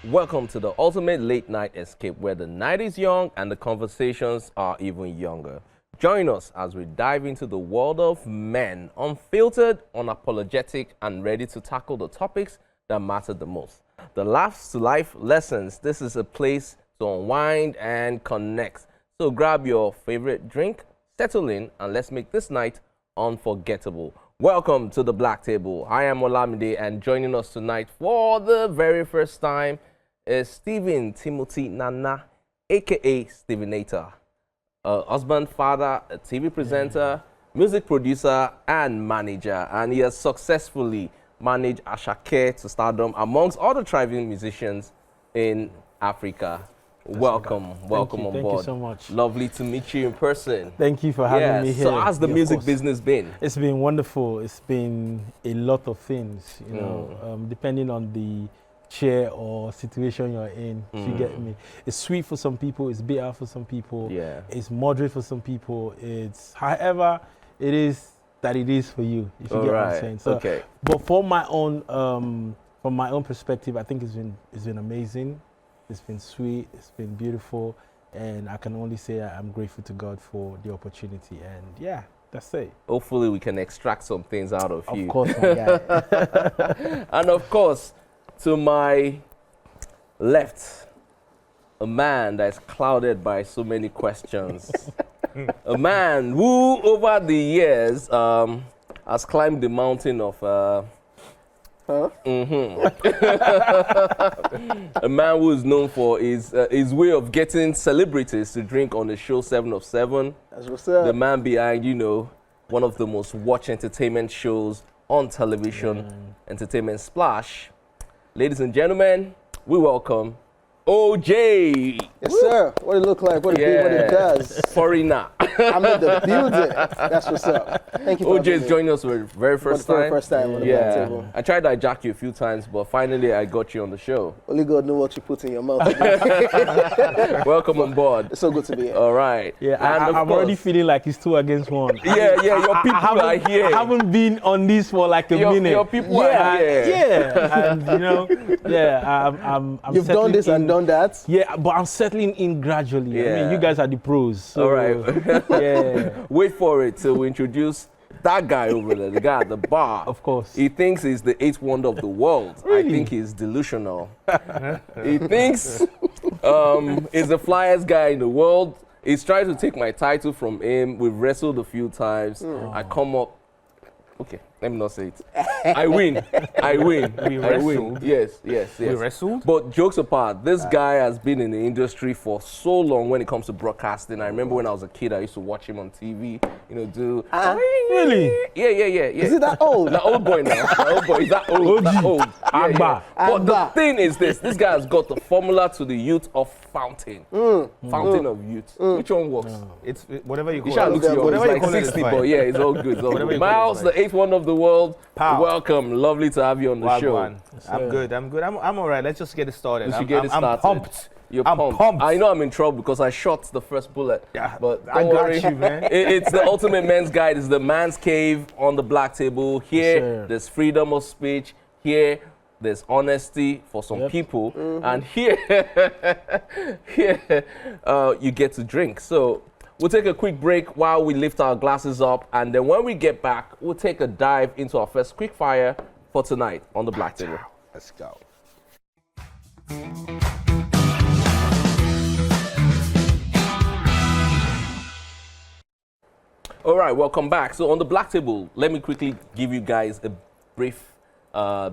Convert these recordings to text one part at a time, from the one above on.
Welcome to the ultimate late night escape where the night is young and the conversations are even younger. Join us as we dive into the world of men, unfiltered, unapologetic, and ready to tackle the topics that matter the most. The Laughs to Life lessons. This is a place to unwind and connect. So grab your favorite drink, settle in, and let's make this night unforgettable. Welcome to the Black Table. I am Olamide, and joining us tonight for the very first time is Stephen Timothy Nana, aka Stevenator, a husband, father, a TV presenter, music producer, and manager. And he has successfully managed Ashake to stardom amongst other thriving musicians in Africa. Welcome on board. Thank you so much. Lovely to meet you in person. Thank you for having me here. So how's the music business been? It's been wonderful. It's been a lot of things, you know, depending on the chair or situation you're in, if you get me. It's sweet for some people, it's bitter for some people, it's moderate for some people, it's however it is that it is for you, if you get what I'm saying. So, but from my own perspective, I think it's been amazing. It's been sweet, it's been beautiful, and I can only say I'm grateful to God for the opportunity. And yeah, that's it. Hopefully we can extract some things out of you. Of course, my guy. And of course, to my left, a man that's clouded by so many questions. A man who, over the years, has climbed the mountain of... A man who is known for his way of getting celebrities to drink on the show 7 of 7. That's what's up. The man behind, you know, one of the most watched entertainment shows on television, Entertainment Splash. Ladies and gentlemen, we welcome OJ. Yes, sir. What it look like, what it be, what it does. Foreigner. I'm in the building. That's what's up. Thank you for OJ is joining us for the very first time. First time on the Black Table. I tried to hijack you a few times, but finally I got you on the show. Only God knows what you put in your mouth. Welcome on board. It's so good to be here. All right. Yeah, I'm already feeling like it's 2 against 1. Yeah, your people are here. I haven't been on this for like a minute. Your people are here. Yeah, and you know, I'm You've done this and done that. Yeah, but I'm settling in gradually. I mean, you guys are the pros. So, all right. Yeah. Wait for it till we introduce that guy over there, the guy at the bar. Of course. He thinks he's the 8th wonder of the world. Really? I think he's delusional. He thinks he's the flyest guy in the world. He's trying to take my title from him. We've wrestled a few times. I come up. Okay, let me not say it. I win. We wrestled? Yes. We wrestled? But jokes apart, this guy has been in the industry for so long when it comes to broadcasting. I remember when I was a kid, I used to watch him on TV, you know, do... Really? Yeah. Is it that old? The old boy now. The old boy. Is that old? That old. Agba. But the thing is this guy has got the formula to the youth of fountain. Fountain of youth. Which one works? It's whatever you You call shall it. look young. Whatever It's you like call it is 60, fine. but yeah, it's all good. It's all Whatever good. you call it is Miles, fine. the 8th wonder of the world. Pow. Welcome. Lovely to have you on the show. Wagwan. I'm good. I'm all right. Let's just get it started. We should get it started. I'm pumped. You're I'm pumped. I know I'm in trouble because I shot the first bullet. Yeah, but I don't got worry. you, man. It's the ultimate men's guide. It's the man's cave on the Black Table. Here, there's freedom of speech. Here, there's honesty for some people. And here, you get to drink. So we'll take a quick break while we lift our glasses up. And then when we get back, we'll take a dive into our first quick fire for tonight on the Black Table. Let's go. All right, welcome back. So on the Black Table, let me quickly give you guys a brief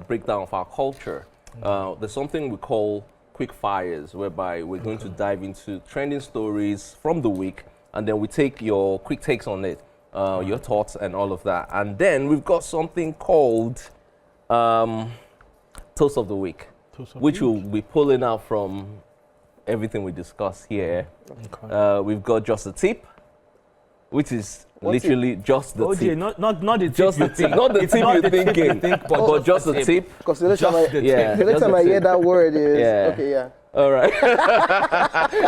breakdown of our culture. There's something we call quick fires, whereby we're going to dive into trending stories from the week, and then we take your quick takes on it, your thoughts and all of that. And then we've got something called Toast of the Week, which we'll be pulling out from everything we discuss here. We've got Just a Tip, which is literally just the tip. Not the tip Just the tip, not the tip you're thinking, but just the tip. Because the next time I just hear that word is, Yeah. All right.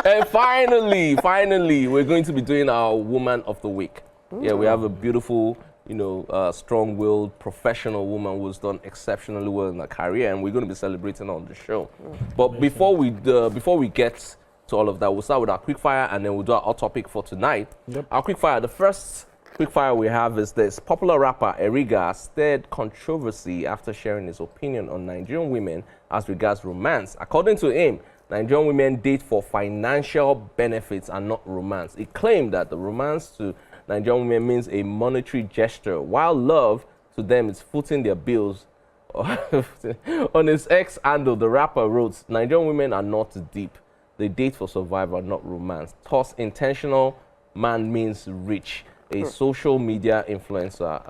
And finally, we're going to be doing our Woman of the Week. Yeah, we have a beautiful strong-willed professional woman who's done exceptionally well in her career, and we're going to be celebrating on the show. But before we get to all of that, we'll start with our quickfire, and then we'll do our hot topic for tonight. Our quickfire, the first quickfire we have is this. Popular rapper Erigga stirred controversy after sharing his opinion on Nigerian women as regards romance. According to him, Nigerian women date for financial benefits and not romance. He claimed that the romance to Nigerian women means a monetary gesture, while love to them is footing their bills. On his X handle, the rapper wrote, Nigerian women are not deep. They date for survival, not romance. Thus, intentional man means rich. A social media influencer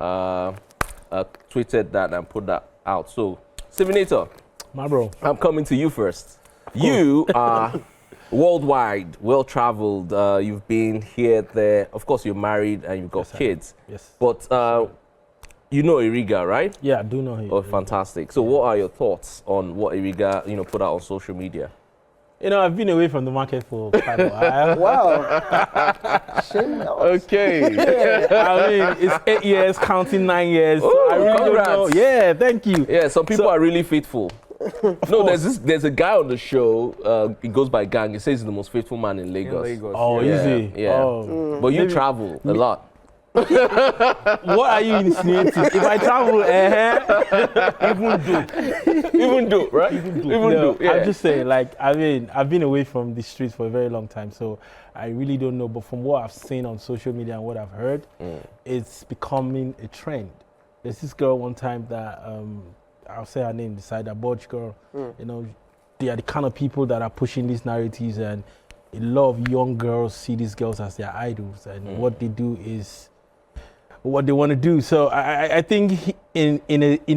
tweeted that and put that out. So, Stevinator, my bro, I'm coming to you first. You are worldwide, well-traveled. You've been here, there. Of course, you're married and you've got kids. Yes. But you know Erigga, right? Yeah, I do know him. Oh, fantastic. So what are your thoughts on what Erigga, put out on social media? I've been away from the market for quite a while. Wow. Shame. Okay. Yeah, I mean, it's 8 years, counting 9 years. Oh, so I really congrats. don't know. Yeah, thank you. Yeah, some people are really faithful. No, there's a guy on the show, he goes by Gang, he says he's the most faithful man in Lagos. Oh, yeah. easy. Yeah. Oh. But you travel a lot. What are you insinuating? If I travel, Even do, right? Even do. Yeah. I'm just saying, I've been away from the streets for a very long time, so I really don't know. But from what I've seen on social media and what I've heard, it's becoming a trend. There's this girl one time that, I'll say her name, the side, that Bodge girl, they are the kind of people that are pushing these narratives, and a lot of young girls see these girls as their idols, and what they do is what they want to do. So I think in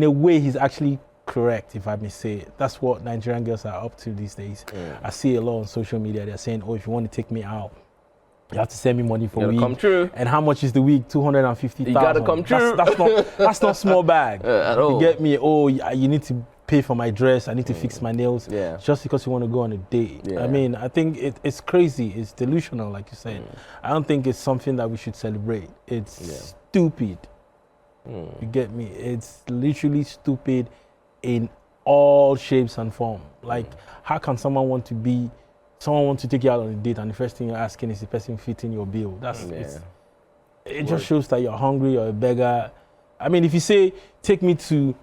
a way he's actually correct, if I may say it. That's what Nigerian girls are up to these days. I see a lot on social media. They're saying, oh, if you want to take me out, you have to send me money for weed. Come true. And how much is the weed? 250,000. You gotta come true. That's not small bag. At all. You get me? Oh, you need to pay for my dress. I need to fix my nails. Yeah. Just because you want to go on a date. Yeah. I mean, I think it's crazy. It's delusional, like you said. I don't think it's something that we should celebrate. It's stupid. You get me? It's literally stupid in all shapes and form. Like, how can someone want to take you out on a date and the first thing you're asking is the person fitting your bill? It just shows that you're hungry or a beggar. I mean, if you say, take me to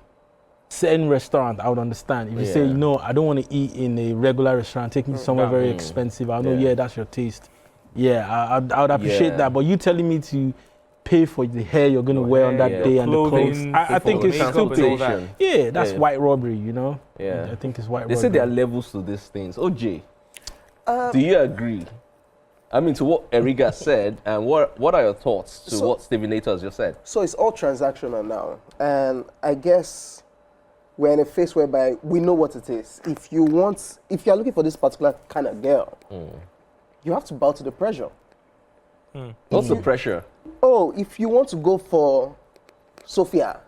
certain restaurant, I would understand. If you say, I don't want to eat in a regular restaurant, take me to somewhere very expensive, I know, that's your taste. Yeah, I would appreciate that. But you telling me to pay for the hair you're going to wear on that day and the clothes, I think it's stupid. Yeah, that's white robbery, Yeah. I think it's white robbery. They say there are levels to these things. OJ, do you agree? I mean, to what Erigga said, and what are your thoughts to what Stevinator has just said? So it's all transactional now. And I guess we're in a phase whereby we know what it is. If you're looking for this particular kind of girl, you have to bow to the pressure. What's the pressure? Oh, if you want to go for Sophia,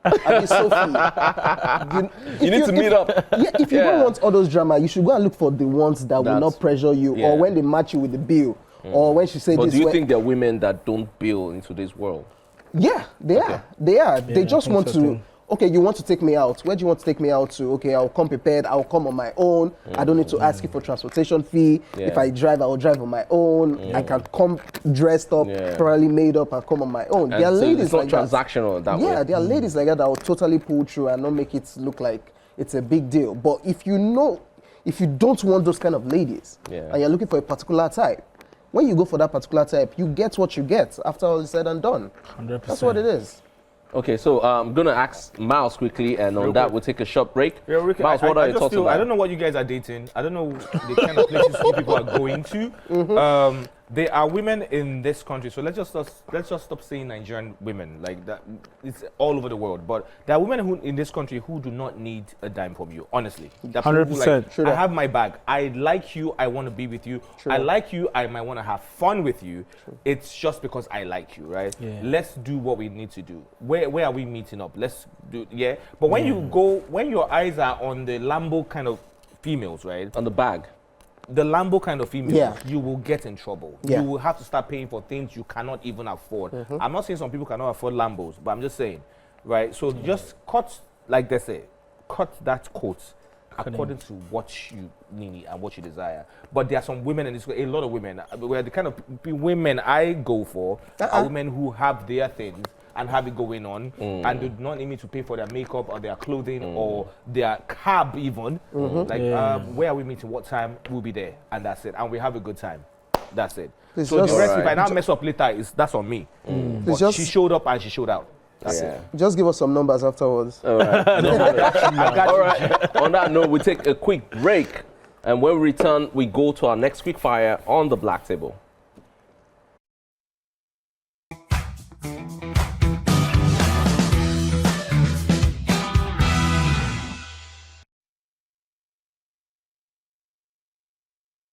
I mean Sophie, you need to meet up. Yeah, if you don't want all those drama, you should go and look for the ones that will not pressure you, or when they match you with the bill, or when she says But this. do you think there are women that don't bill into this world? Yeah, they are. They are. They just want to. Okay, you want to take me out. Where do you want to take me out to? Okay, I'll come prepared. I'll come on my own. I don't need to ask you for transportation fee. If I drive, I will drive on my own. I can come dressed up, properly made up, and come on my own. There are ladies like that. It's not transactional that way. Yeah, there are ladies like that will totally pull through and not make it look like it's a big deal. But if you don't want those kind of ladies, and you're looking for a particular type, when you go for that particular type, you get what you get after all is said and done. 100%. That's what it is. Okay, so I'm going to ask Miles quickly, and on that, we'll take a short break. Yeah, Rick, Miles, what are your thoughts about? I don't know what you guys are dating. I don't know the kind of places you people are going to. There are women in this country, so let's just stop saying Nigerian women like that. It's all over the world, but there are women in this country who do not need a dime from you. Honestly, 100%. I have my bag. I like you. I want to be with you. I like you. I might want to have fun with you. It's just because I like you, right? Yeah. Let's do what we need to do. Where are we meeting up? Let's do But when you go, when your eyes are on the Lambo kind of females, right? On the bag. the Lambo kind of female, Yeah. you will get in trouble. Yeah. You will have to start paying for things you cannot even afford. I'm not saying some people cannot afford Lambos, but I'm just saying, right? So just cut, like they say, cut that coat according to what you need and what you desire. But there are some women, and a lot of women, where the kind of women I go for are women who have their things and have it going on and do not need me to pay for their makeup or their clothing or their cab even. Where are we meeting? What time? We'll be there. And that's it. And we have a good time. That's it. It's So the just- rest, if I now mess up later, that's on me. But It's just- she showed up and she showed out. That's it. Just give us some numbers afterwards. All right. I got All you. right. On that note, we take a quick break, and when we return, we go to our next quick fire on the black table.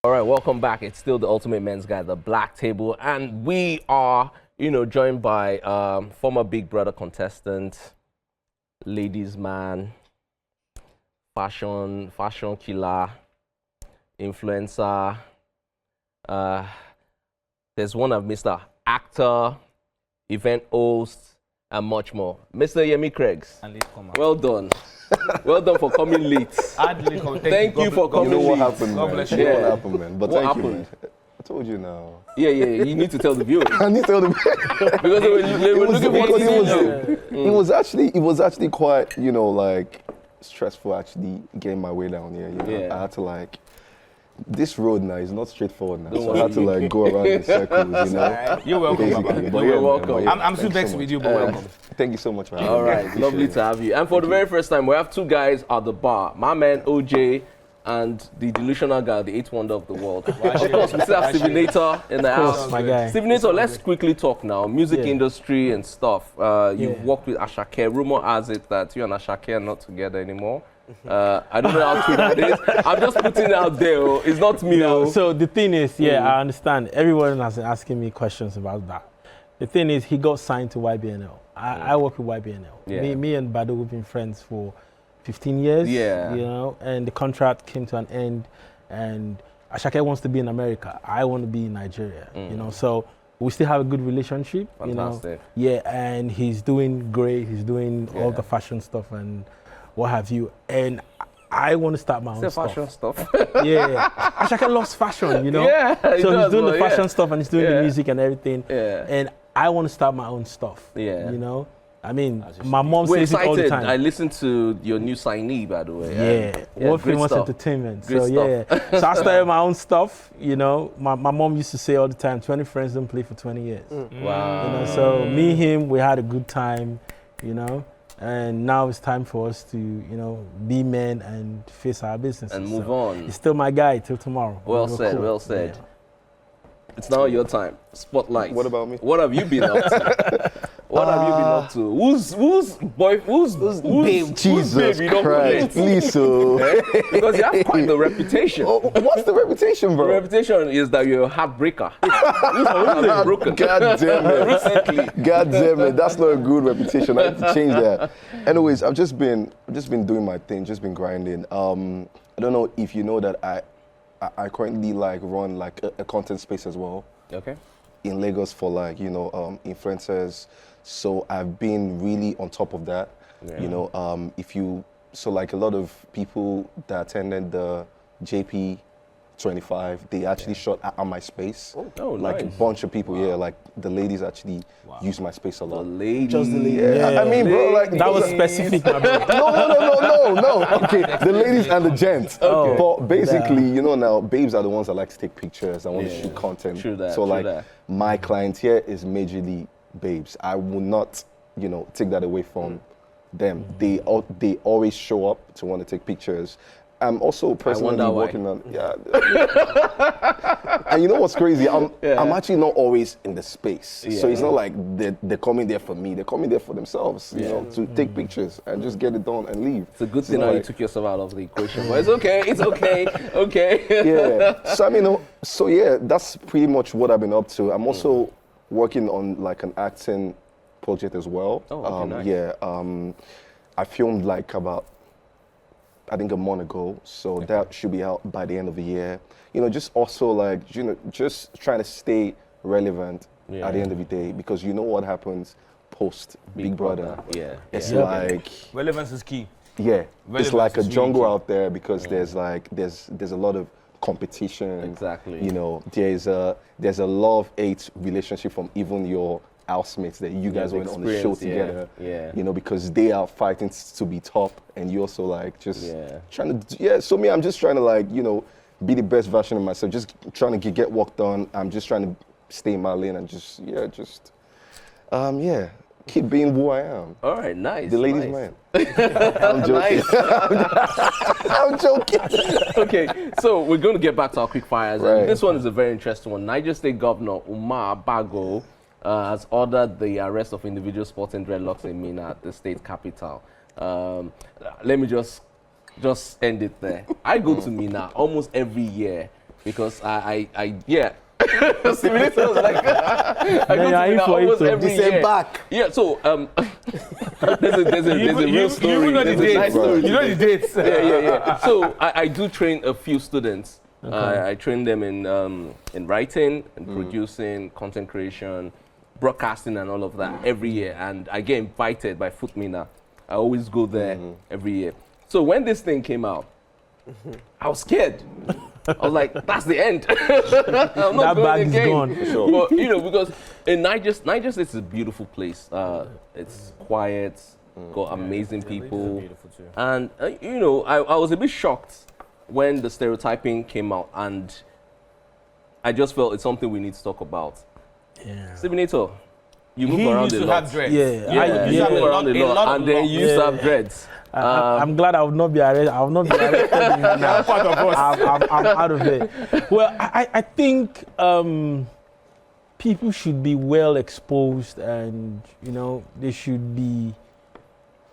All right, welcome back. It's still the Ultimate Men's Guy, the Black Table, and we are, joined by former Big Brother contestant, ladies man, fashion killer, influencer. There's one of Mr. Actor, event host, and much more. Mr. Yemi Craigs, And late comer. well done. Well done for coming late. Thank you for coming You know what late. happened, God man. bless You you. know what Yeah. happened, man. But What thank you, happened? man. I told you now. Yeah, you need to tell the viewers. I need to tell them. Because they were looking for because it. it was actually quite, like stressful actually getting my way down here. Yeah. I had to this road now is not straightforward now. Don't So I had to go around in circles, You're welcome, Basically. Baba. But You're man, welcome. but yeah, I'm still thank you vexed so with much. you, but welcome. Thank you so much for having All me. right, Appreciate lovely it. to have you. And for the very first time, we have two guys at the bar. My man OJ and the delusional guy, the eighth wonder of the world. Of course, we still have Stephen Nator in the house. My guy. Stephen Nator, let's quickly talk now. Music Yeah. industry and stuff. You've Yeah. worked with Ashake. Rumor has it that you and Ashake are not together anymore. I don't know how true that is. I'm just putting it out there. Oh. It's not me. Oh. So the thing is, I understand. Everyone has been asking me questions about that. The thing is, he got signed to YBNL. I work with YBNL. Yeah. Me and Bado, we've been friends for 15 years. Yeah. And the contract came to an end. And Ashake wants to be in America. I want to be in Nigeria. So we still have a good relationship. Fantastic. And he's doing great. He's doing all Yeah. the fashion stuff and what have you. And I want to start my own It's stuff. fashion stuff. Yeah. Ashake loves fashion, Yeah, he So does, he's doing the well, fashion yeah. stuff and he's doing Yeah. the music and everything. Yeah. And I want to start my own stuff. Yeah. I mean, my mom We're says it all the excited. time. I listened to your new signee, by the way. Yeah, World great Famous stuff. Entertainment. Great So stuff. so I started my own stuff. My mom used to say all the time, 20 friends don't play for 20 years. Wow. So me, him, we had a good time. And now it's time for us to, be men and face our business And move on. He's still my guy till tomorrow. Well We're said, cool. well said. Yeah. It's now your time. Spotlight. What about me? What have you been up to? What have you been up to? Who's babe? Jesus babe you don't Christ, put please, so. it? Because you have quite the reputation. Oh, what's the reputation, The bro? reputation is that you're a heartbreaker. Who's been broken? God damn it. Recently. God damn it, that's not a good reputation. I have to change that. Anyways, I've just been doing my thing, just been grinding. I don't know if you know that I currently run a content space as well Okay. in Lagos for influencers. So I've been really on top of that. Yeah. A lot of people that attended the JP 25, they actually shot at my space. Oh, A nice. bunch of people, the ladies actually use my space a The lot. lady. Just the lady. I mean, bro, That was specific, my bro. no. Okay, the ladies and the gents. Okay. But basically, now babes are the ones that like to take pictures. I want to Yeah. shoot content. True that, So true that. my client here is majorly babes. I will not, take that away from them. They always show up to want to take pictures. I'm also personally wonder why. working on and you know what's crazy? I'm actually not always in the space. So it's not like they're coming there for me. They're coming there for themselves, to take pictures and just get it done and leave. It's a good So thing how you like- took yourself out of the equation. But it's okay. It's okay. Okay. Yeah. So that's pretty much what I've been up to. I'm also working on an acting project as well. Oh, okay, nice. Yeah. I filmed about I think a month ago, so that should be out by the end of the year. You know, just also like, you know, just trying to stay relevant at the end of the day, because you know what happens post Big Brother. Yeah. It's like relevance is key. Yeah, Relevance it's like a is really jungle key. out there, because there's a lot of competition. Exactly. You know, there's a love-hate relationship from even your housemates that you guys went on the show together. Yeah. You know, because they are fighting to be top, and you also like just trying to. So me, I'm just trying to like, you know, be the best version of myself. Just trying to get work done. I'm just trying to stay in my lane and just keep being who I am. All right, nice. The ladies' man. I'm joking. I'm joking. Okay, so we're going to get back to our quick fires. Right. And this one is a very interesting one. Niger State Governor Umar Bago has ordered the arrest of individuals sporting dreadlocks in Minna at the state capital. Let me just end it there. I go to Minna almost every year because I Simulator was like, I go to Minna almost every year. Back. Yeah, so there's a real story. You know the There's a dates. nice story You know the dates. yeah. So I do train a few students. I train them in writing and producing, content creation, broadcasting, and all of that every year. And I get invited by Footmina. I always go there every year. So when this thing came out, I was scared. I was like, that's the end. I'm not that going bag again. is gone. For sure. But you know, because in Niger State is a beautiful place. It's quiet, got amazing people, beautiful too. and you know, I was a bit shocked when the stereotyping came out, and I just felt it's something we need to talk about. Yeah. Stevenito, you move He around used a to lot. have dreads. Yeah, You move around a lot, and then you used to have dreads. I'm glad I will not be arrested. I will not be arrested now. Part of us. I'm out of it. Well, I think people should be well exposed, and you know they should be,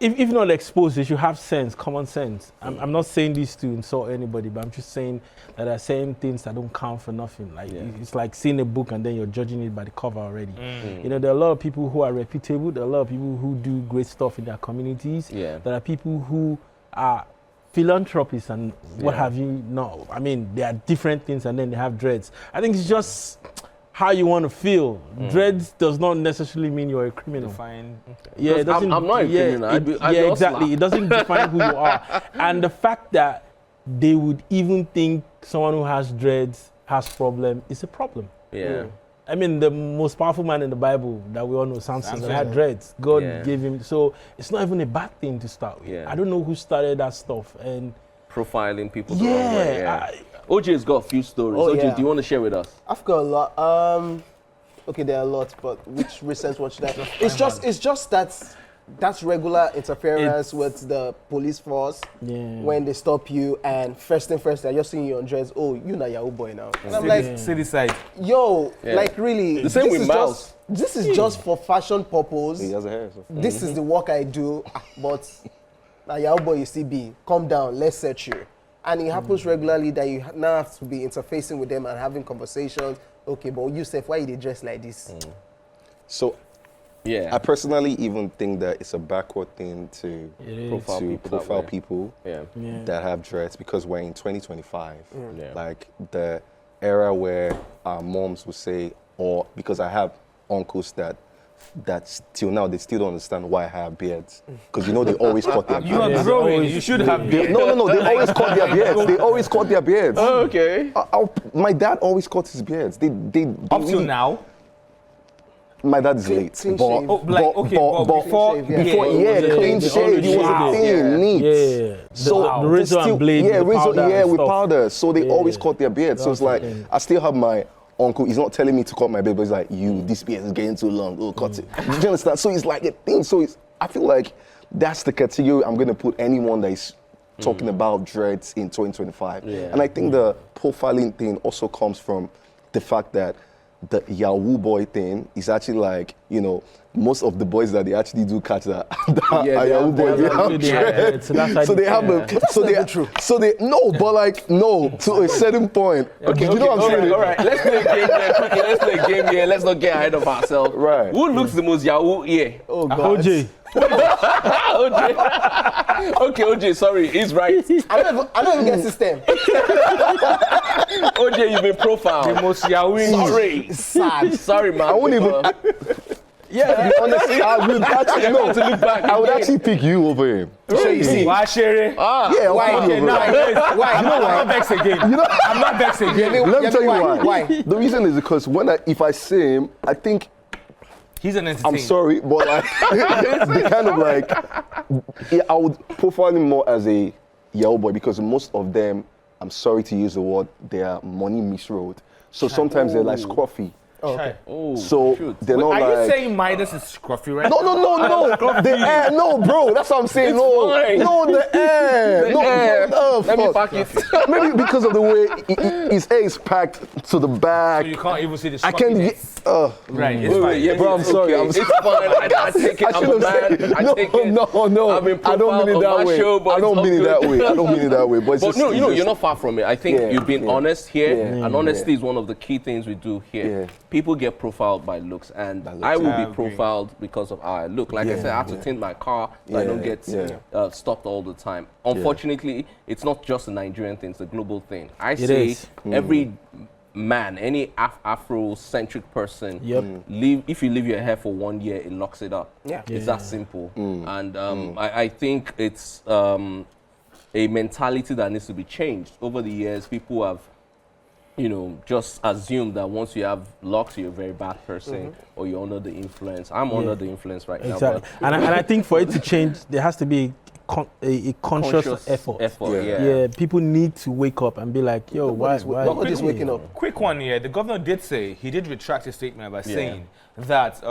if not exposed, they should have sense, common sense. I'm not saying this to insult anybody, but I'm just saying that there are certain things that don't count for nothing. Like it's like seeing a book and then you're judging it by the cover already. You know, there are a lot of people who are reputable. There are a lot of people who do great stuff in their communities. Yeah. There are people who are philanthropists and what have you. No, I mean, there are different things, and then they have dreads. I think it's just how you want to feel. Dreads does not necessarily mean you're a criminal. Fine. Yeah, it doesn't. I'm not a criminal. I'd be a exactly. hustler. It doesn't define who you are. And the fact that they would even think someone who has dreads has problem is a problem. Yeah. I mean, the most powerful man in the Bible that we all know, Samson, that had dreads. God gave him. So it's not even a bad thing to start with. Yeah. I don't know who started that stuff. And Profiling people. the wrong way, OJ's got a few stories. Oh, OJ, yeah. do you want to share with us? I've got a lot. Okay, there are a lot, but which recent one should I? It's just that's regular interference with the police force when they stop you, and first thing first, they're just seeing you on dress. Oh, you're not Yahoo boy now. And I'm like, City side. yo, like really. The same with Mouse. This is just for fashion purpose. He has a hair. So. This is the work I do, but now Yahoo boy you see be, calm down, let's search you. And it happens regularly that you now have to be interfacing with them and having conversations. Okay, but Yusuf, why you dress like this? So I personally even think that it's a backward thing to profile people that have dreads, because we're in 2025. Like the era where our moms would say, or because I have uncles that till now they still don't understand why I have beards, because you know they always cut their beards. You are growing. You should have beard. No, they always cut their beards. They always cut their beards. Oh, okay. My dad always cut his beards. They Up till now. My dad is late. Clean but, shave. but before, clean shave. He was a thing, neat. yeah. So the razor and blade. with powder. So they always cut their beard. So it's like I still have my uncle. He's not telling me to cut my beard, but he's like, this beard is getting too long. Oh, cut it. Do you understand? So it's like a thing. So I feel like that's the category I'm gonna put anyone that is talking about dreads in 2025. And I think the profiling thing also comes from the fact that the Yahoo boy thing is actually like, you know, most of the boys that they actually do catch that are Yahoo boys. So they have to a certain point. Okay, you know what I'm saying? All right, let's play a game here. Okay, let's play a game here. Let's not get ahead of ourselves. Right. Who looks the most Yahoo here? Oh God. OJ. OJ. Okay, OJ, sorry, he's right. I don't even get system. OJ, you've been profiled. The most Yahoo. Sorry. Sad. Sorry, man. I won't even. Honestly, I would actually no. to look back. I would actually pick you over him. So you see. Why, Sherry? Yeah, Why? I'll pick you over him. Why? I'm not vexed again. I'm not vexed again. Let me tell you why. Why? The reason is because if I see him, I think He's an entertainer. I'm sorry, but like, the kind of like, I would profile him more as a Yahoo boy because most of them, I'm sorry to use the word, they are money misroad. So sometimes they're like scruffy. Oh, okay. Oh, So shoot. they're not Are like. you saying Midas is scruffy right No. The air, no, bro. That's what I'm saying. fine. No, the air. The air. Let me fuck. pack it. Maybe because of the way his hair is packed to the back. So you can't even see the I can't get. scruffiness. Right, it's fine. Yeah, Bro, I'm sorry. okay. I'm It's fine. I take it. I'm a man. I take it. No. I've been I don't mean it profiled on that my way. show, but I don't it's mean it all that way. I don't mean it that way. But, it's But just, no, it's you're just- not far from it. I think Yeah, you've been yeah. honest here, Yeah, and honesty yeah. is one of the key things we do here. Yeah. People get profiled by looks, and looks, I will I be agree. profiled because of how I look. Like I said, I have to tint my car so I don't get stopped all the time. Unfortunately, it's not just a Nigerian thing; it's a global thing. I say is. every man, any Afro-centric person, if you leave your hair for 1 year, it locks it up. Yeah. It's that simple. And I think it's a mentality that needs to be changed. Over the years, people have, just assumed that once you have locks, you're a very bad person or you're under the influence. I'm under the influence right now. Exactly. But And I think for it to change, there has to be a conscious effort. Yeah. People need to wake up and be like, yo, why? Nobody's waking up. Quick one here. The governor did say, he did retract his statement by saying that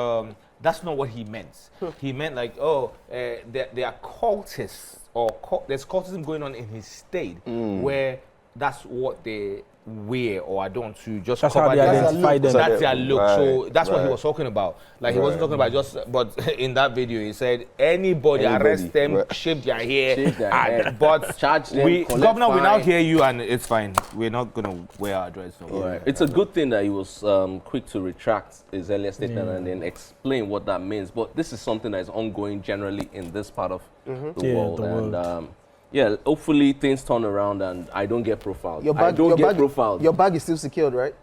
that's not what he meant. He meant like, there are cultists or there's cultism going on in his state where that's what they wear or adorn to just That's cover how they identify them. That's their look. So Right, that's what he right. was talking about. Like he wasn't talking about but in that video he said anybody arrest them, right. shave their hair, Shave their hair. but Charge them, collect governor, we now fine. hear you and it's fine. We're not gonna wear our dress. No. Right. It's a good thing that he was quick to retract his earlier statement and then explain what that means. But this is something that is ongoing generally in this part of the world. And hopefully things turn around and I don't get profiled. I don't get profiled. Your bag is still secured, right?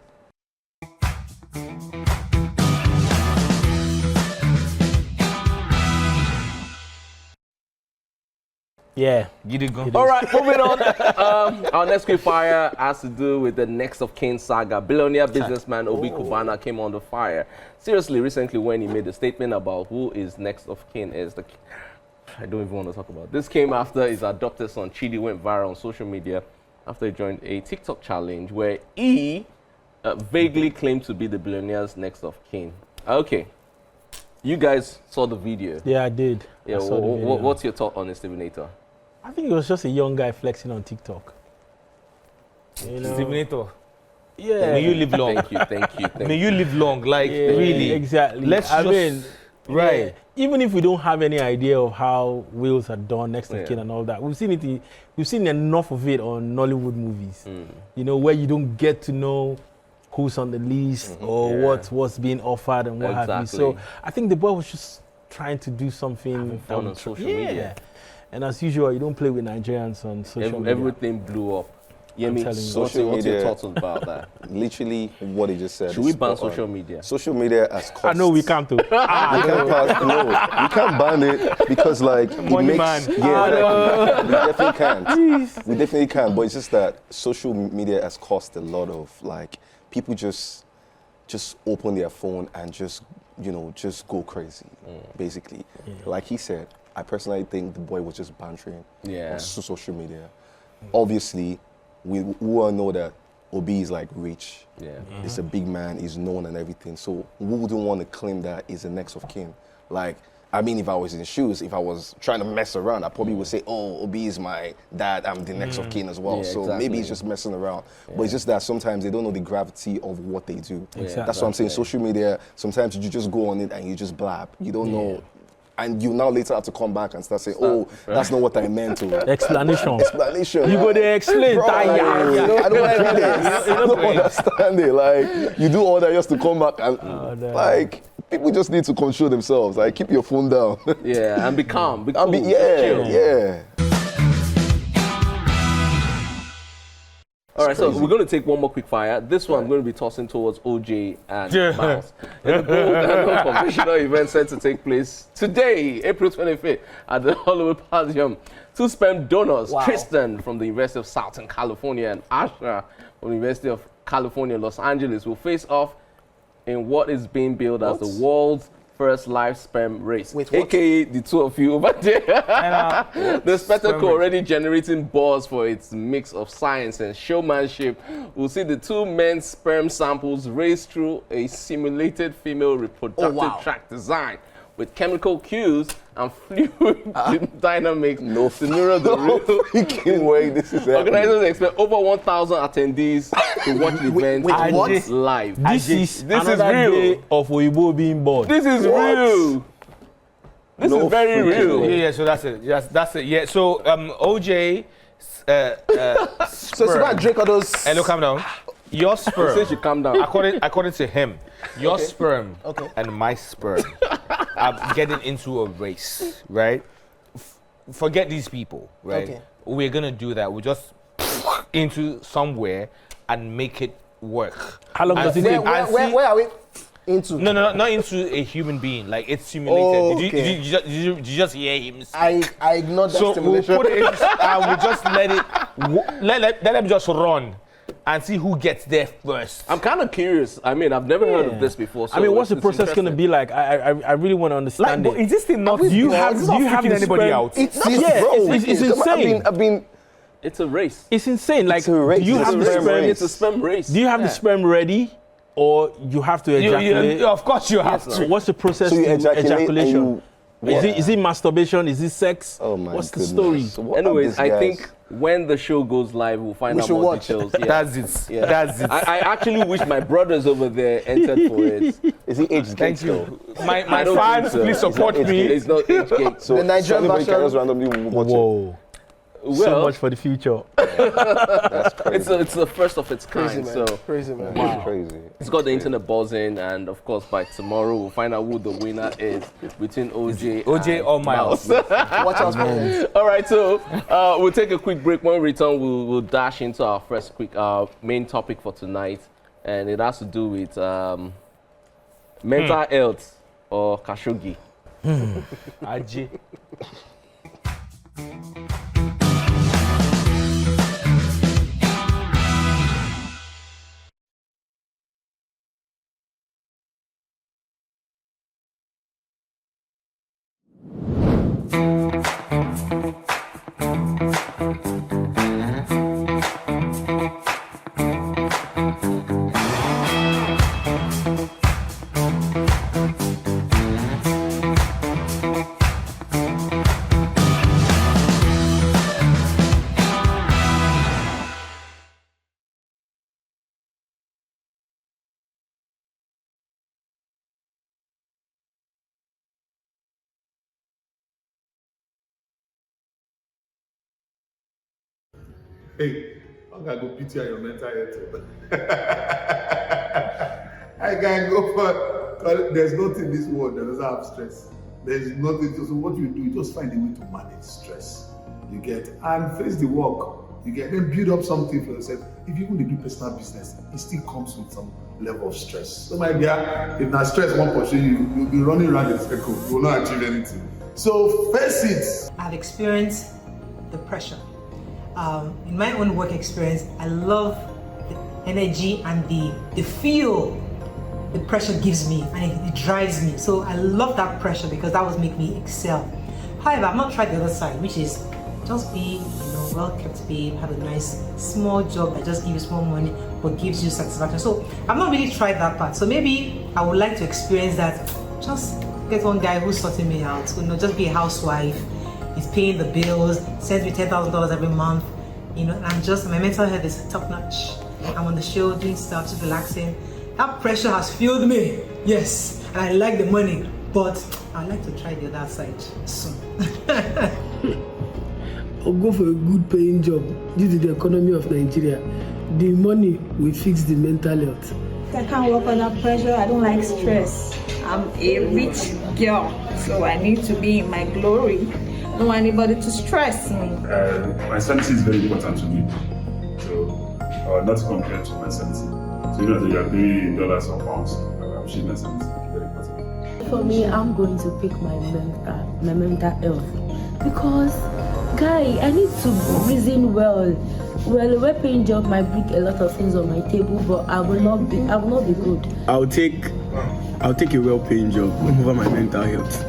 Yeah. Get it go. All right, moving on. Our next quick fire has to do with the next of kin saga. Billionaire businessman Obi Kubana came under fire. Seriously, recently when he made a statement about who is next of kin is I don't even want to talk about it. This came after his adopted son Chidi went viral on social media after he joined a TikTok challenge where he vaguely claimed to be the billionaire's next of kin. Okay, you guys saw the video. Yeah, I did. Yeah, I saw the video. what's your thought on it, Stevenator? I think it was just a young guy flexing on TikTok. You know? Stevenator, Yeah. may you live long. Thank you. May you live long. Like Yeah, really. Exactly. Let's I just mean, right. yeah, even if we don't have any idea of how wills are done next of kin and all that, we've seen enough of it on Nollywood movies. You know, where you don't get to know who's on the list or what's being offered and what have you. So I think the boy was just trying to do something fun on social media. And as usual, you don't play with Nigerians on social media. Everything blew up. Yemi, telling you. what's your thoughts about that? Literally what he just said. Should we is ban spot on. social media? Social media has cost. I know we can't do. We can't ban it because like it Money makes, man. Yeah, we definitely can't. We definitely can't. But it's just that social media has cost a lot of like people just open their phone and just go crazy, basically. Like he said, I personally think the boy was just bantering on social media. Obviously, we all know that Obi is like rich. Yeah. He's a big man, he's known and everything. So who wouldn't want to claim that he's the next of kin? Like, I mean, if I was in shoes, if I was trying to mess around, I probably would say, oh, Obi is my dad, I'm the next of kin as well. Yeah, so exactly. maybe it's just messing around. But it's just that sometimes they don't know the gravity of what they do. Exactly. That's what I'm saying. Social media, sometimes you just go on it and you just blab. You don't know. And you now later have to come back and start saying, oh, that's not what I meant to. Explanation. Explanation. You go there explain. Bro, like, you know, I don't get this. I don't understand it. Like, you do all that just to come back and, like, people just need to control themselves. Like, keep your phone down. Yeah, and be calm. Be cool. Yeah, yeah. All right, so we're going to take one more quick fire. This one I'm going to be tossing towards OJ and Miles. In the bold and unconventional event set to take place today, April 25th, at the Hollywood Palladium. Two sperm donors, Tristan from the University of Southern California and Ashra from the University of California, Los Angeles, will face off in what is being billed as the world's first live sperm race, aka the two of you over there. The spectacle already generating buzz for its mix of science and showmanship. We'll see the two men's sperm samples raced through a simulated female reproductive tract design with chemical cues and fluid dynamics to mirror the real. Freaking way this is happening. Organizers expect over 1,000 attendees to watch the event live. This is real. Day of Oyibo being born. This is real. This is very real. Yeah, so that's it. Yes, that's it. Yeah, so OJ, So it's about drink all those. hello, calm down. Your sperm. Say she calm down. According to him, your sperm and my sperm are getting into a race, right? Forget these people, right? Okay. We're gonna do that. We'll just into somewhere and make it work. How long does it take? Where are we into? No, not into a human being. Like it's simulated. Okay. Did you just hear him? I ignored that So we'll stimulation. put it in, we'll just let it, let them just run and see who gets there first. I'm kind of curious. I mean, I've never heard of this before. So I mean, what's the it's process going to interesting. be like? I really want to understand But it. is this thing not? Do you have it's not freaking the anybody sperm? out? It's It's insane. I've been It's a race. It's insane. Like, It's a race. do you It's have a the sperm sperm? race. It's a sperm race. Do you have the sperm ready, or you have to ejaculate? Of course you have So to. what's the process So you to ejaculate and ejaculation? you- Is it masturbation? Is it sex? Oh my What's goodness. the story? So what are Anyways, these I guys? think when the show goes live, we'll find We out should more watch. details. Yeah. That's it. Yeah. That's it. I actually wish my brothers over there entered for it. Is he age Thank gate though? you. My I don't fans, think so. please support It's me. It's not age gate. So The Nigerian anybody can version- just randomly watch it. Whoa. So Well, much for the future. That's crazy. it's the first of its Crazy, kind. man. So Crazy, man. That's crazy. it's got the internet buzzing, and of course by tomorrow we'll find out who the winner is between OJ and or Miles. Watch out, man. All right, so we'll take a quick break. When we return, we'll dash into our first quick main topic for tonight, and it has to do with mental health or Khashoggi. Aji. Hey, I'm gonna go pity on your mental health. I can go for, cause there's nothing in this world that doesn't have stress. There's nothing. So what you do, you just find a way to manage stress. You get and face the work. You get then build up something for yourself. If you want to do personal business, it still comes with some level of stress. So my dear, if that stress won't pursue you, you'll be running around in circle. You will not achieve anything. So face it. I've experienced the pressure. In my own work experience, I love the energy and the feel the pressure gives me, and it drives me. So I love that pressure because that would make me excel. However, I've not tried the other side, which is just be, well-kept babe, have a nice small job that just gives you small money but gives you satisfaction. So I've not really tried that part. So maybe I would like to experience that just get one guy who's sorting me out. Just be a housewife. He's paying the bills, sends me $10,000 every month. And my mental health is top notch. I'm on the show doing stuff, just relaxing. That pressure has fueled me, yes, and I like the money, but I'd like to try the other side soon. I'll go for a good paying job due to the economy of Nigeria. The money will fix the mental health. I can't work under pressure. I don't like stress. I'm a rich girl, so I need to be in my glory. I don't want anybody to stress me. My sanity is very important to me. So, not compared to my sanity. So, even though you are doing in dollars or pounds, I appreciate my sanity. Very important. For me, I'm going to pick my mental health because, guy, I need to reason well. Well, a well-paying job might bring a lot of things on my table, but I will not be good. I'll take a well-paying job over my mental health.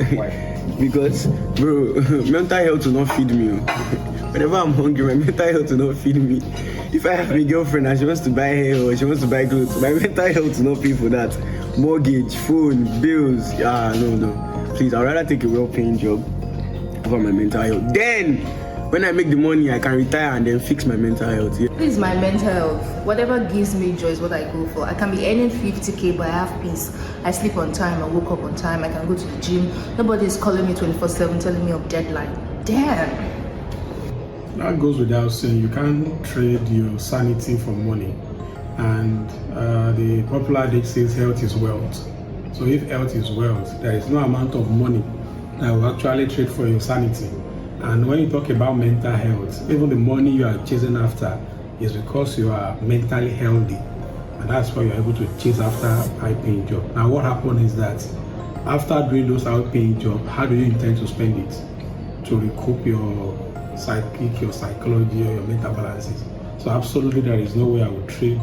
Because, bro, mental health will not feed me. Whenever I'm hungry, my mental health will not feed me. If I have a girlfriend and she wants to buy hair or she wants to buy clothes, my mental health will not pay for that. Mortgage, phone, bills, no. Please, I'd rather take a well-paying job over my mental health. Then, when I make the money, I can retire and then fix my mental health. Yeah. This is my mental health. Whatever gives me joy is what I go for. I can be earning 50K, but I have peace. I sleep on time, I woke up on time, I can go to the gym. Nobody is calling me 24/7 telling me of deadline. Damn. That goes without saying. You can't trade your sanity for money. And the popular adage says health is wealth. So if health is wealth, there is no amount of money that will actually trade for your sanity. And when you talk about mental health, even the money you are chasing after is because you are mentally healthy. And that's why you're able to chase after a high-paying job. Now what happens is that after doing those high-paying jobs, how do you intend to spend it? To recoup your psychic, your psychology, or your mental balances. So absolutely there is no way I would trade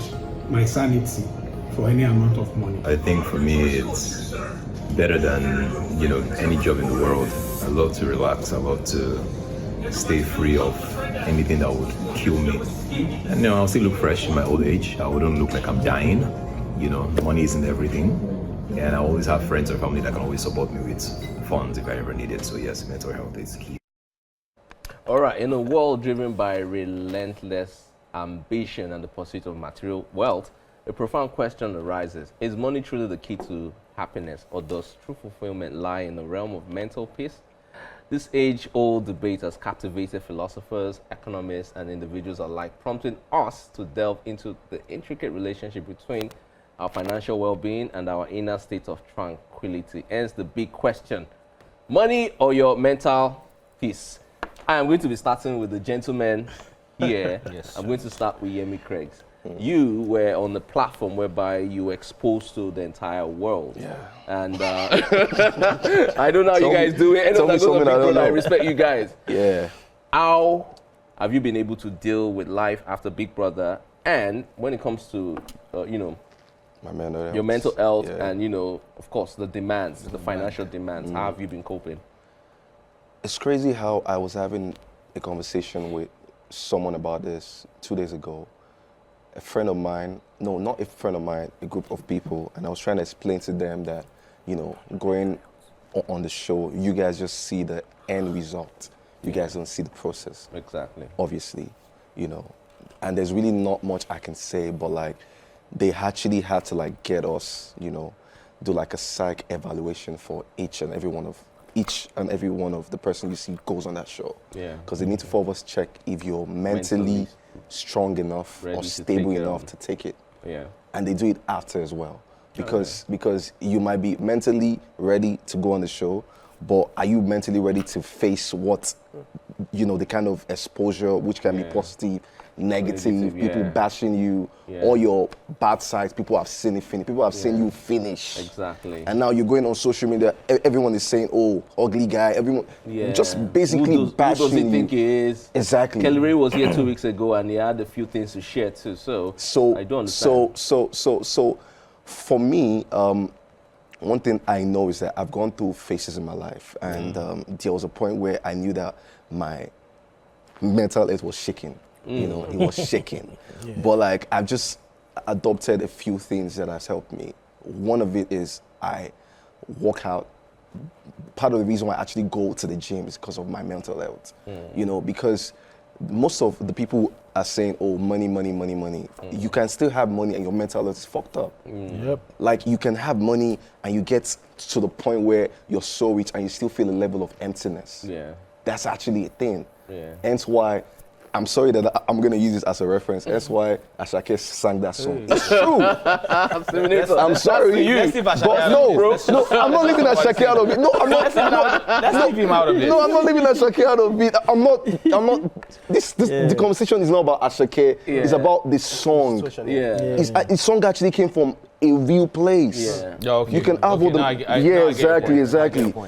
my sanity for any amount of money. I think for me it's better than any job in the world. I love to relax. I love to stay free of anything that would kill me. And I'll still look fresh in my old age. I wouldn't look like I'm dying. Money isn't everything. And I always have friends or family that can always support me with funds if I ever need it. So yes, mental health is key. All right, in a world driven by relentless ambition and the pursuit of material wealth, a profound question arises. Is money truly the key to happiness, or does true fulfillment lie in the realm of mental peace? This age-old debate has captivated philosophers, economists, and individuals alike, prompting us to delve into the intricate relationship between our financial well-being and our inner state of tranquility. Hence the big question, money or your mental peace? I am going to be starting with the gentleman here. Yes. I'm going to start with Yemi Craigs. You were on the platform whereby you were exposed to the entire world. Yeah. And I don't know how you guys do it. I respect you guys. Yeah. How have you been able to deal with life after Big Brother? And when it comes to, my mental health. Your mental health and, of course, the demands, the financial demands, how have you been coping? It's crazy how I was having a conversation with someone about this 2 days ago. A friend of mine, no, not a friend of mine, a group of people, and I was trying to explain to them that, going on the show, you guys just see the end result. You guys don't see the process. Exactly. Obviously, and there's really not much I can say, but they actually had to get us, do a psych evaluation for each and every one of the person you see goes on that show. Yeah. Because they need to first check if you're mentally strong enough or stable enough to take it. Yeah. And they do it after as well. Because you might be mentally ready to go on the show, but are you mentally ready to face what, the kind of exposure which can be positive, negative, people bashing you, all your bad sides, people have seen it finish, people have seen you finish. Exactly. And now you're going on social media, everyone is saying, oh, ugly guy, everyone, just basically bashing you. Who does he think he is? Exactly. Kelly Ray was here 2 weeks ago and he had a few things to share too, so I don't understand. So for me, one thing I know is that I've gone through phases in my life, and there was a point where I knew that my mental health was shaking. It was shaking. But I've just adopted a few things that has helped me. One of it is I work out part of the reason why I actually go to the gym is because of my mental health. You know, because most of the people are saying, oh, money, money, money, money. You can still have money and your mental health is fucked up. Yep. Like, you can have money and you get to the point where you're so rich and you still feel a level of emptiness. Yeah. That's actually a thing. Yeah. Hence why, I'm sorry that I'm going to use this as a reference. That's why Ashake sang that song. It's true. I'm sorry. But no, I'm not leaving Ashake out of it. No, I'm not. Let's leave him out of it. No, I'm not leaving Ashake out of it. I'm not. The conversation is not about Ashake. It's about the song. His song actually came from a real place. You can have all the exactly.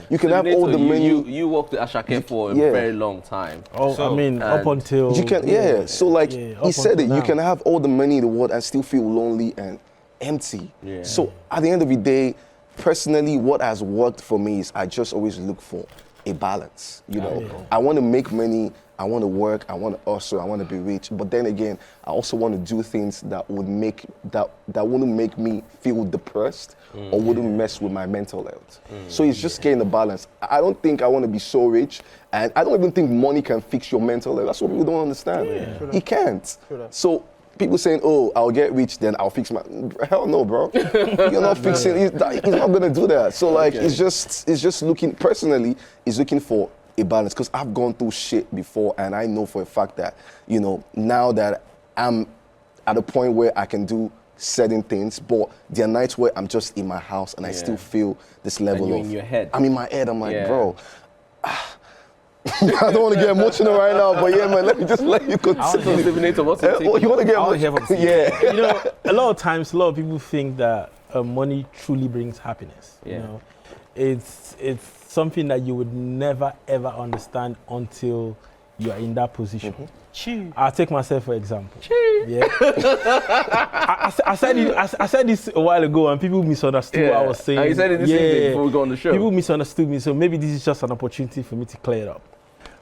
You can have all the menu. You worked with Ashake for a very long time. I mean, up until you can so like he said it. You can have all the money in the world and still feel lonely and empty. So at the end of the day, personally, what has worked for me is I just always look for a balance. You know, I want to make money. I want to work, I want to hustle, I want to be rich. But then again, I also want to do things that would make that wouldn't make me feel depressed or wouldn't mess with my mental health. So it's just getting the balance. I don't think I want to be so rich, and I don't even think money can fix your mental health. That's what people don't understand. It can't. So people saying, oh, I'll get rich, then I'll fix my... Hell no, bro. You're not fixing... He's not going to do that. So like, it's just looking... Personally, it's looking for a balance, because I've gone through shit before, and I know for a fact that, you know, now that I'm at a point where I can do certain things, but there are nights where I'm just in my house and I still feel this level of... in your head. I'm in my head, I'm like, bro... I don't want to get emotional right now, but yeah, man, let me just let you continue. You want to get emotional? Yeah. You know, a lot of times, a lot of people think that money truly brings happiness. You know, it's something that you would never ever understand until you are in that position. I'll take myself for example. Yeah. I said this a while ago, and people misunderstood what I was saying. You said it this evening before we go on the show. People misunderstood me, so maybe this is just an opportunity for me to clear it up.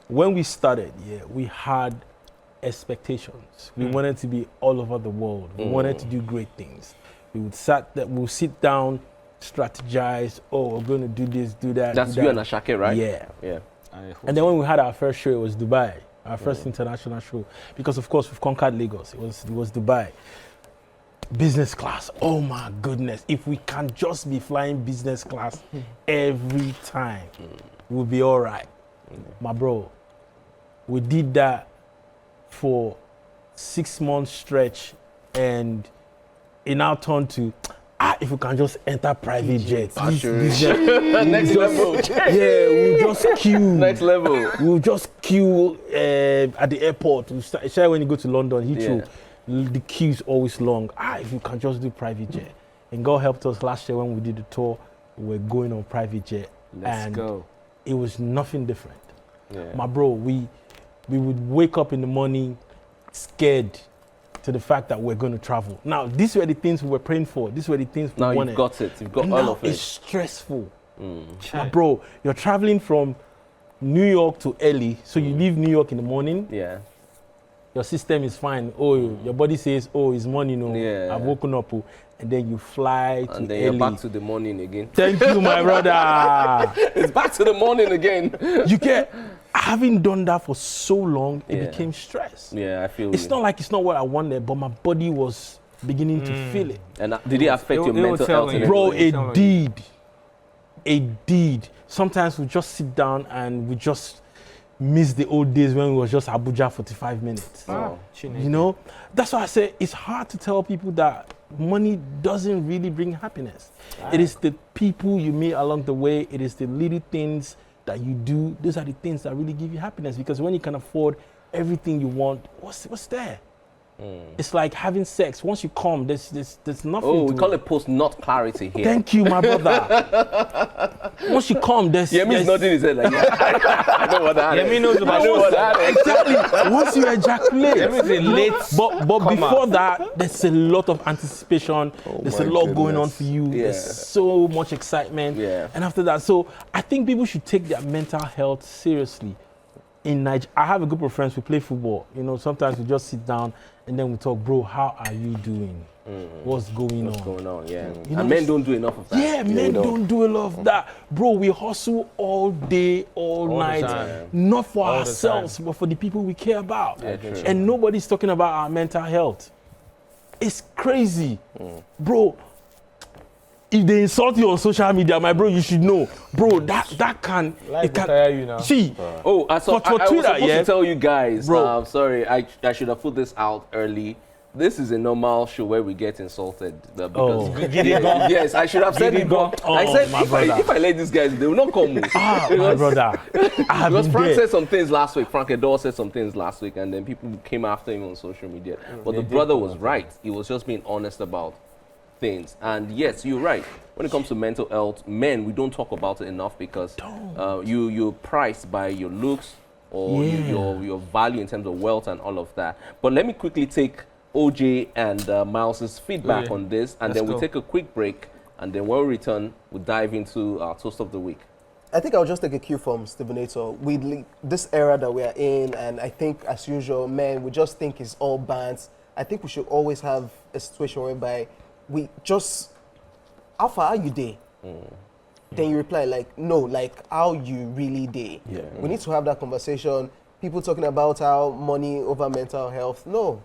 When we started, we had expectations. We wanted to be all over the world. We wanted to do great things. We'll sit down, strategize. Oh, we're going to do this, do that. That's you and Ashake, right? Yeah. And then when we had our first show, it was Dubai, our first international show. Because of course we've conquered Lagos. It was Dubai. Business class. Oh my goodness! If we can just be flying business class every time, we'll be all right. My bro, we did that for 6 months stretch, and it now turned to, if we can just enter private jets. Next level. Yeah, we'll just queue. Next level. We'll just queue at the airport. Especially when you go to London, Heathrow, the queue is always long. If you can just do private jet. And God helped us last year when we did the tour, we were going on private jet. Let's go. It was nothing different. My bro, we would wake up in the morning scared to the fact that we're going to travel. Now, these were the things we were praying for. These were the things we wanted. Now you've got it. You've got all of it. It's stressful. Bro, you're traveling from New York to LA. So you leave New York in the morning. Yeah. Your system is fine. Oh, your body says, oh, it's morning. I've woken up. And then you fly to LA. And then you're back to the morning again. Thank you, my brother. It's back to the morning again. You get... Having done that for so long, it became stress. Yeah, I feel it's not like it's not what I wanted, but my body was beginning to feel it. And did it affect your mental health? Bro, it did. It did. Sometimes we just sit down and we just miss the old days when we was just Abuja 45 minutes. You know? That's why I say it's hard to tell people that money doesn't really bring happiness. It is the people you meet along the way. It is the little things that you do. Those are the things that really give you happiness, because when you can afford everything you want, what's there? It's like having sex. Once you come, there's nothing. Oh, we call it post-nut clarity here. Thank you, my brother. Once you come, there's... Yemi's nodding his head like, I know what that is. Yemi knows about it. Exactly. Once you ejaculate. Yemi's a late But before that, there's a lot of anticipation. There's a lot going on for you. There's so much excitement. And after that, so I think people should take their mental health seriously. In Nigeria, I have a group of friends who play football. You know, sometimes we just sit down and then we talk, bro, how are you doing? What's going on? Yeah. You know, and men don't do enough of that. Yeah, men don't do a lot of that. Bro, we hustle all day, all night. Not for ourselves, but for the people we care about. Yeah, and nobody's talking about our mental health. It's crazy. Bro, if they insult you on social media, my bro, you should know. Bro, that can... Life will tire you now. See, for Twitter, was supposed to tell you guys, bro. Sorry, I should have put this out early. This is a normal show where we get insulted. Yes, I should have said it. I said, if I let these guys, they will not come. My brother. Because Frank said some things last week. Frank Adore said some things last week, and then people came after him on social media. But the brother was right. He was just being honest about things. And yes, you're right. When it comes to mental health, men, we don't talk about it enough because you're priced by your looks or your value in terms of wealth and all of that. But let me quickly take OJ and Miles's feedback on this, and then we'll take a quick break, and then when we return, we'll dive into our toast of the week. I think I'll just take a cue from Stevenator. With this era that we are in, and I think, as usual, men, we just think it's all bans. I think we should always have a situation whereby we just, how far are you there? Then you reply like, no, like how you really there. We need to have that conversation. People talking about how money over mental health. No,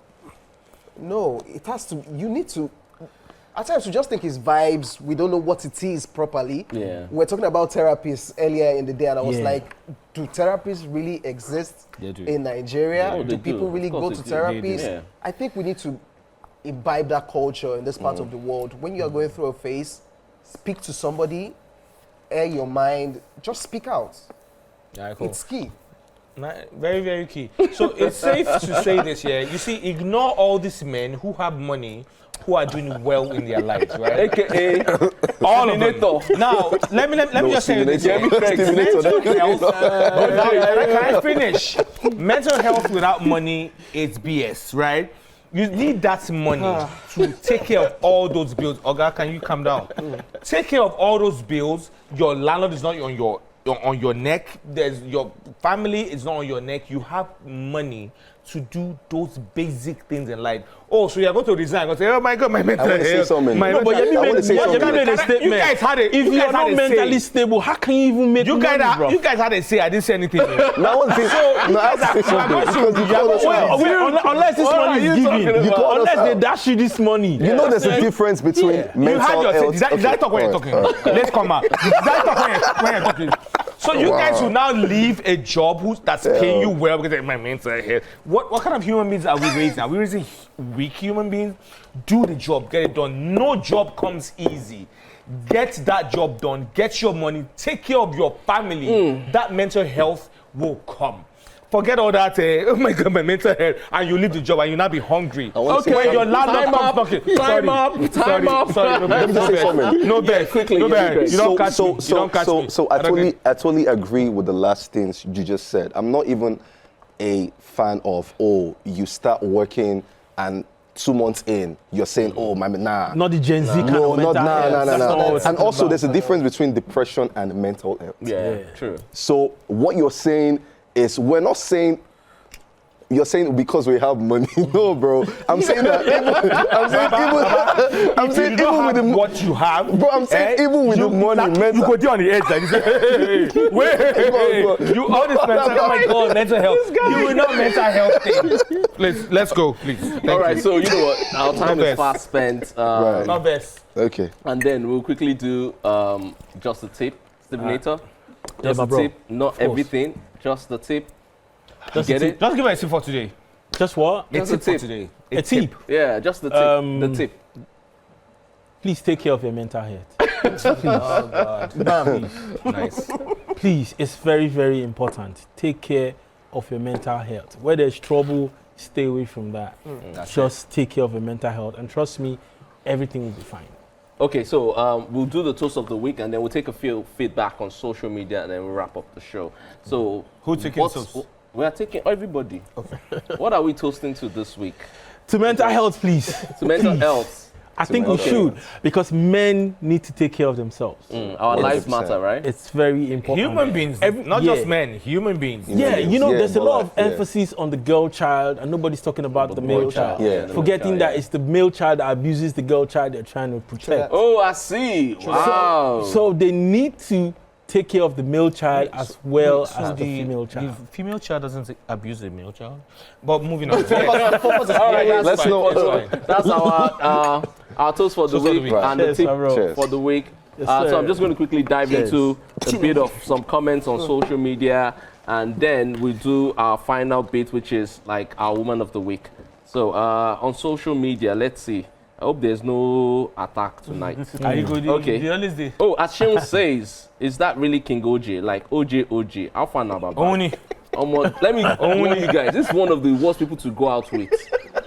it has to, you need to, at times we just think it's vibes, we don't know what it is properly. We're talking about therapists earlier in the day, and I was like, do therapists really exist in Nigeria? Do people really go to therapists? I think we need to imbibe that culture in this part of the world. When you are going through a phase, speak to somebody, air your mind, just speak out. It's key. Very, very key. So it's safe to say this, you see, ignore all these men who have money, who are doing well in their lives, right? AKA all of them. Now, let me just say this. Mental health, can I finish? Mental health without money is BS, right? You need that money to take care of all those bills. Oga, can you calm down? Take care of all those bills. Your landlord is not on your neck. There's your family is not on your neck. You have money to do those basic things in life. Oh, so you're going to resign? Go say, oh my God, my mental health. You guys had it. If you're not mentally stable, how can you even make money, bro? You guys had to say I didn't say anything. Unless this money is given, unless they dash you this money. You know there's a difference between mental health. Did I talk when you're talking? Let's come out. Did I talk when you're talking? So you guys will now leave a job that's paying you well because of my mental health. What kind of human beings are we raising? Are we raising weak human beings? Do the job, get it done. No job comes easy. Get that job done. Get your money. Take care of your family. That mental health will come. Forget all that, oh my God, my mental health, and you leave the job and you now be hungry. Okay, when your landlord comes knocking. Time up. No bet. Quickly, no bet. You don't catch me. You don't catch me. So I totally agree with the last things you just said. I'm not even a fan of, you start working and 2 months in, you're saying, nah. Not the Gen Z kind of mental health. No. And also, there's a difference between depression and mental health. Yeah, true. So what you're saying is, we're not saying, you're saying because we have money. No, bro. I'm saying that even with the what you have, bro. I'm saying even with the money, you go there on the edge like this. Wait, you all this mental. Oh my God, mental health. You will not mental health thing. Let's go, please. All right. So you know what? Our time is fast spent. Not best. Okay. And then we'll quickly do just the tip, Stevenator. Just the tip, not everything. Just the tip. Just get it? Just give us a tip for today. Just what? Just a tip for today. A tip? Yeah, just the tip. The tip. Please take care of your mental health. Oh God. Nice. Please, it's very, very important. Take care of your mental health. Where there's trouble, stay away from that. Just take care of your mental health, and trust me, everything will be fine. Okay, so we'll do the toast of the week, and then we'll take a few feedback on social media, and then we'll wrap up the show. So who's taking toast? We are taking everybody. Okay. What are we toasting to this week? To mental health, please. To mental health. I think we should, because men need to take care of themselves. Our lives matter, right? It's very important. Human beings, not just men, human beings. Yeah, you know, there's a lot of emphasis on the girl child, and nobody's talking about the male child. Forgetting that it's the male child that abuses the girl child they're trying to protect. Oh, I see. Wow. So they need to take care of the male child as well as the female child. The female child doesn't abuse the male child. But moving on. Let's know. That's our toast for the week and the tip for the week. So I'm just going to quickly dive into a bit of some comments on social media, and then we do our final bit, which is like our woman of the week. So on social media, let's see. I hope there's no attack tonight. Are you good? Okay. Oh, as Sean says, is that really King OJ? Like OJ? How far now, Baba? Only. Let me warn you guys. This is one of the worst people to go out with.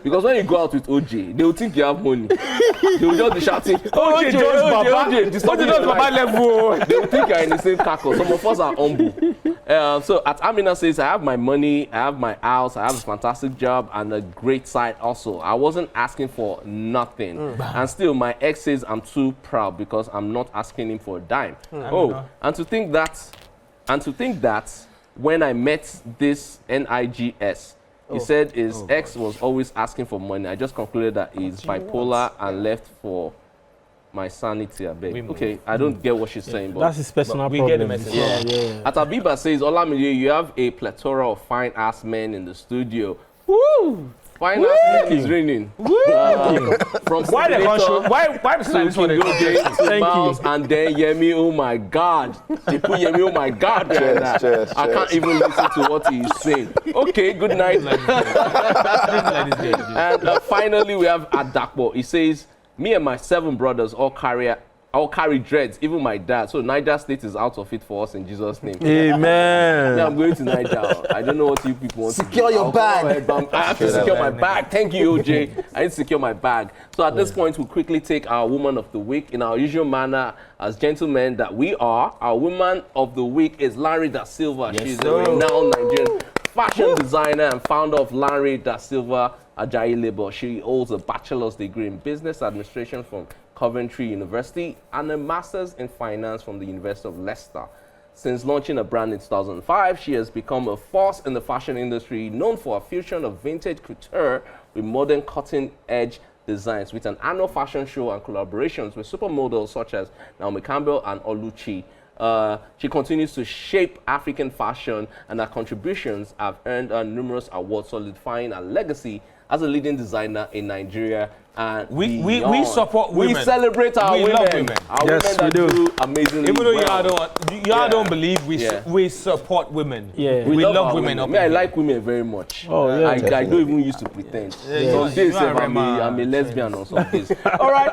Because when you go out with OJ, they will think you have money. They will just be shouting, OJ, OJ, Baba level. They will think you're in the same cackle. Some of us are humble. So at Amina says, I have my money, I have my house, I have a fantastic job and a great side also. I wasn't asking for nothing. And still my ex says I'm too proud because I'm not asking him for a dime. And to think that when I met this NIGS, he said his ex was always asking for money. I just concluded that he's bipolar and left for my sanity, I beg. Okay, I don't get what she's saying, but that's his personal problem. We get the message. Yeah. Atabiba says, Olamide, you have a plethora of fine-ass men in the studio. Woo! Fine-ass men is raining. From why to Miles, and then Yemi, oh my God. They put Yemi, oh my God. I can't even listen to what he's saying. Okay, good night. And finally, we have Adakbo. He says, me and my 7 brothers all carry dreads, even my dad. So Niger State is out of it for us in Jesus' name. Amen. Yeah, I'm going to Niger. I don't know what you people want secure to do. Your bag. I have to secure my bag. Thank you, OJ. I need to secure my bag. So at this point, we'll quickly take our woman of the week in our usual manner as gentlemen that we are. Our woman of the week is Larry Da Silva. She's a renowned Nigerian fashion designer and founder of Larry Da Silva Ajayi Label. She holds a bachelor's degree in business administration from Coventry University and a master's in finance from the University of Leicester. Since launching a brand in 2005, she has become a force in the fashion industry, known for a fusion of vintage couture with modern cutting-edge designs, with an annual fashion show and collaborations with supermodels such as Naomi Campbell and Oluchi. She continues to shape African fashion, and her contributions have earned her numerous awards, solidifying her legacy as a leading designer in Nigeria. And we support women. We celebrate our women. Love women. Our women that do amazingly Even though well. y'all don't believe, we support women. Yeah. We love women. I like women very much. Oh, yeah. I don't even used to pretend. Some days I'm a lesbian or some days. All right.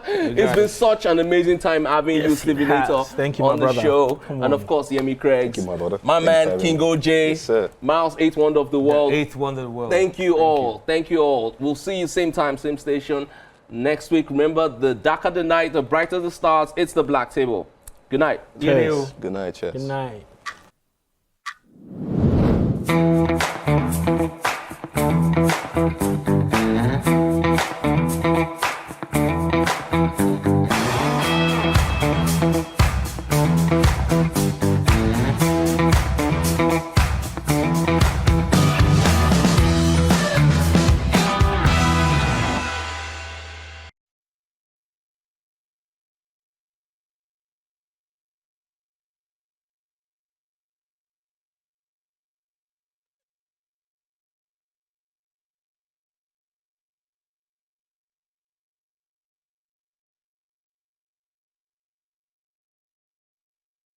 It's been such an amazing time having you, Slivinator, on the show. And of course, Yemi Craig. Thank you, my brother. My man, King OJ. Yes, Miles, 8th Wonder of the World. 8th Wonder of the World. Thank you all. Thank you all. We'll see you same time, same station next week. Remember, the darker the night, the brighter the stars. It's the Black Table. Good night. Cheers. Good night. Cheers. Good night.